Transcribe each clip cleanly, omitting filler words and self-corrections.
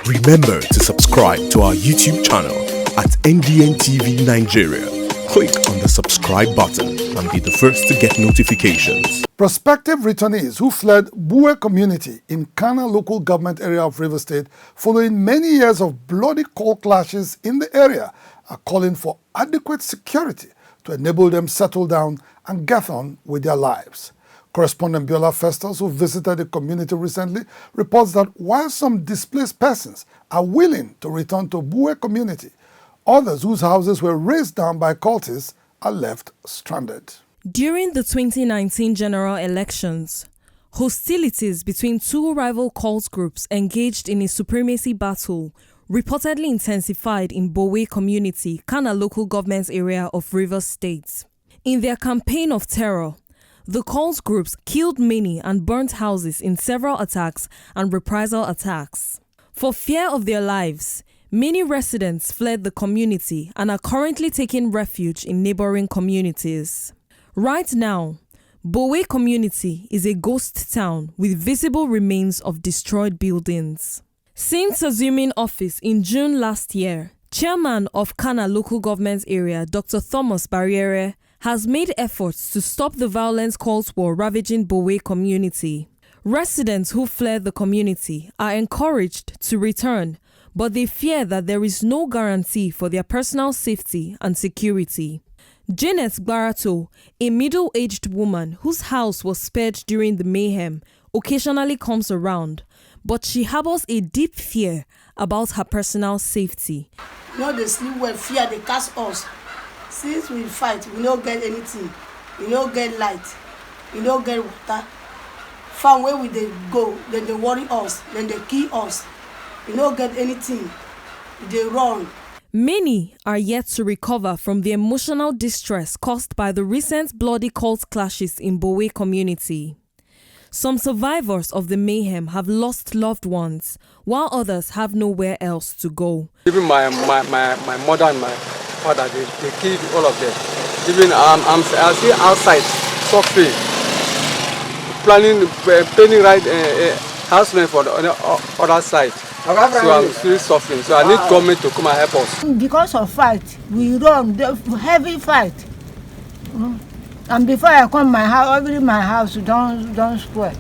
Remember to subscribe to our YouTube channel at NDN TV Nigeria. Click on the subscribe button and be the first to get notifications. Prospective returnees who fled Bue community in Kana local government area of Rivers State following many years of bloody coal clashes in the area are calling for adequate security to enable them settle down and get on with their lives. Correspondent Biola Festus, who visited the community recently, reports that while some displaced persons are willing to return to Bue community, others whose houses were razed down by cultists are left stranded. During the 2019 general elections, hostilities between two rival cult groups engaged in a supremacy battle reportedly intensified in Bowe community, Kana local government area of Rivers State. In their campaign of terror, the cult groups killed many and burnt houses in several attacks and reprisal attacks. For fear of their lives, many residents fled the community and are currently taking refuge in neighboring communities. Right now, Bowe community is a ghost town with visible remains of destroyed buildings. Since assuming office in June last year, Chairman of Kana local government area, Dr. Thomas Barriere, has made efforts to stop the violent cult war ravaging Bowe community. Residents who fled the community are encouraged to return, but they fear that there is no guarantee for their personal safety and security. Janet Barato, a middle-aged woman whose house was spared during the mayhem, occasionally comes around, but she harbors a deep fear about her personal safety. They sleep well, fear they cast us. Since we fight, we don't get anything. We don't get light. We don't get water. From where we they go, then they worry us, then they kill us. We don't get anything. They run. Many are yet to recover from the emotional distress caused by the recent bloody cult clashes in Bowe community. Some survivors of the mayhem have lost loved ones, while others have nowhere else to go. Even my mother and my father, they killed all of them. Even I'm still outside suffering, planning right house rent for the other side. So I'm still suffering. So I need government to come and help us. Because of fight, we run the heavy fight. And before I come my house, every my house don't spoil.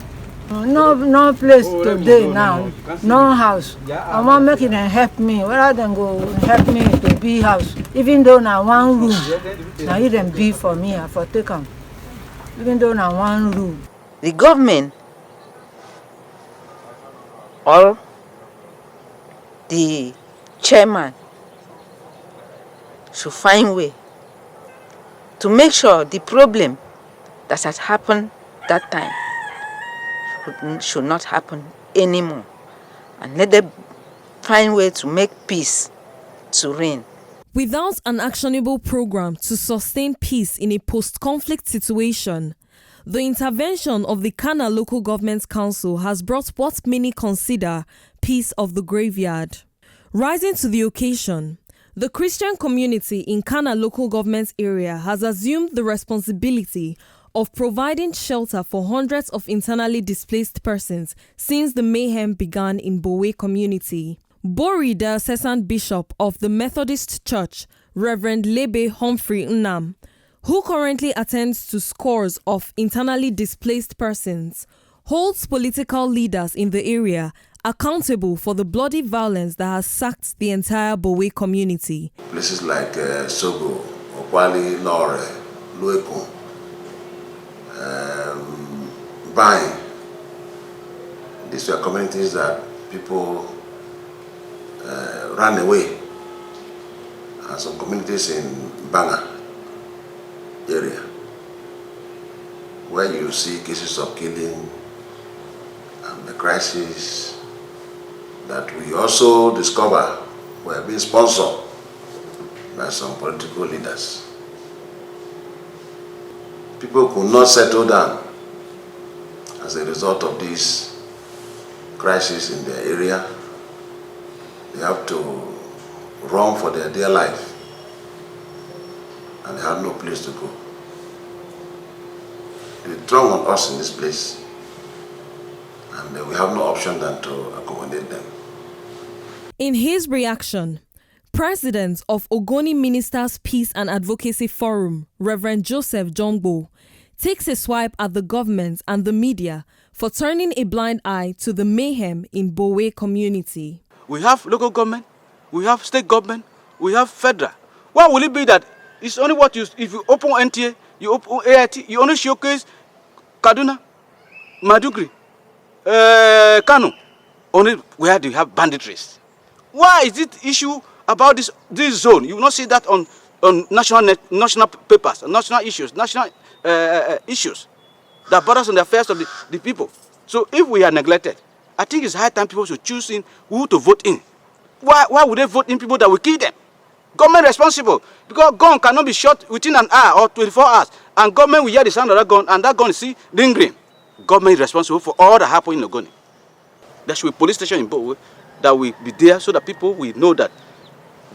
No place today now, no house. I want make it and help me. Rather than go help me to be house. Even though now one room, now you them be for me, I for take them. Even though now one room. The government or the chairman should find way to make sure the problem that had happened that time should not happen anymore, and let them find way to make peace to reign. Without an actionable program to sustain peace in a post-conflict situation, the intervention of the Kana Local Government Council has brought what many consider peace of the graveyard. Rising to the occasion, the Christian community in Kana Local Government area has assumed the responsibility of providing shelter for hundreds of internally displaced persons since the mayhem began in Bowe community. Bori Diocesan Bishop of the Methodist Church, Reverend Lebe Humphrey Nnam, who currently attends to scores of internally displaced persons, holds political leaders in the area accountable for the bloody violence that has sacked the entire Bowe community. Places like Sogo, Okwali, Lore, Lueko, Bine. These were communities that people ran away. And some communities in Banga area where you see cases of killing and the crisis that we also discover were being sponsored by some political leaders. People could not settle down as a result of this crisis in their area. They have to run for their dear life, and they have no place to go. They throng on us in this place, and we have no option than to accommodate them. In his reaction, President of Ogoni Ministers Peace and Advocacy Forum, Reverend Joseph Jongbo, takes a swipe at the government and the media for turning a blind eye to the mayhem in Bowe community. We have local government, we have state government, we have federal. Why will it be that it's only what if you open NTA, you open AIT, you only showcase Kaduna, Madugri, Kano, only where do you have banditries? Why is it issue about this zone? You will not see that on national papers, national issues that borders on the affairs of the people. So if we are neglected, I think it's high time people should choose in who to vote in. Why would they vote in people that will kill them? Government responsible, because gun cannot be shot within an hour or 24 hours, and government will hear the sound of that gun, and that gun is still lingering. Government is responsible for all that happened in Ogoni. There should be a police station in Bowe that will be there so that people will know that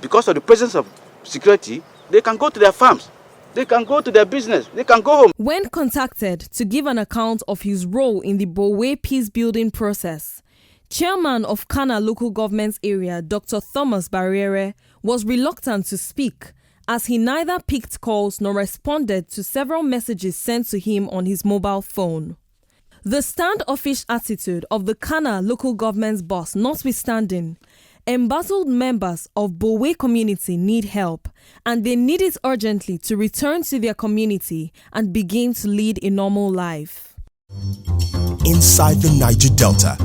because of the presence of security, they can go to their farms, they can go to their business, they can go home. When contacted to give an account of his role in the Bowe peace-building process, Chairman of Kana local government area, Dr. Thomas Barriere, was reluctant to speak as he neither picked calls nor responded to several messages sent to him on his mobile phone. The standoffish attitude of the Kana local government's boss notwithstanding, embattled members of Bowe community need help, and they need it urgently to return to their community and begin to lead a normal life. Inside the Niger Delta,